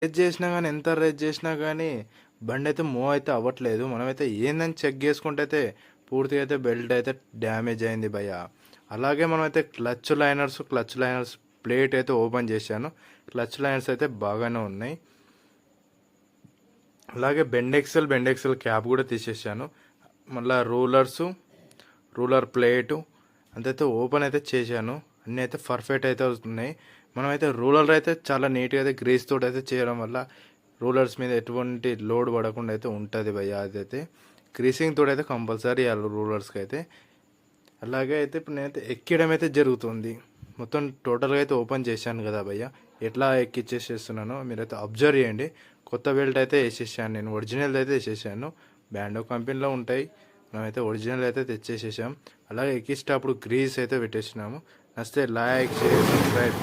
Raise చేసినా కానీ ఎంత రేజ్ చేసినా కానీ బండి అయితే మూవ్ అయితే అవ్వట్లేదు. మనమైతే ఏందని చెక్ చేసుకుంటే అయితే పూర్తిగా అయితే బెల్ట్ అయితే డ్యామేజ్ అయింది భయ్య. అలాగే మనమైతే క్లచ్ లైనర్స్ ప్లేట్ అయితే ఓపెన్ చేశాను. క్లచ్ లైనర్స్ అయితే బాగానే ఉన్నాయి. అలాగే బెండెక్సెల్ క్యాప్ కూడా తీసేసాను. మళ్ళీ రూలర్ ప్లేటు అంతైతే ఓపెన్ అయితే చేశాను. అన్నీ అయితే పర్ఫెక్ట్ అయితే అవుతున్నాయి. మనమైతే రూలర్ అయితే చాలా నీట్గా అయితే గ్రీస్ తోటి అయితే చేయడం వల్ల రూలర్స్ మీద ఎటువంటి లోడ్ పడకుండా అయితే ఉంటుంది భయ్య. అదైతే గ్రీసింగ్ తోటి అయితే కంపల్సరీ రూలర్స్కి అయితే. అలాగే అయితే ఇప్పుడు నేనైతే ఎక్కడం అయితే జరుగుతుంది. మొత్తం టోటల్గా అయితే ఓపెన్ చేశాను కదా భయ్య. ఎట్లా ఎక్కిచ్చేసేస్తున్నానో మీరైతే అబ్జర్వ్ చేయండి. కొత్త బెల్ట్ అయితే వేసేసాను, నేను ఒరిజినల్ అయితే వేసేసాను. బ్యాండో కంపెనీలో ఉంటాయి, మనమైతే ఒరిజినల్ అయితే తెచ్చేసేసాం. అలాగే ఎక్కించేటప్పుడు గ్రీస్ అయితే పెట్టేసినాము. నచ్చితే లైక్ షేర్ సబ్స్క్రైబ్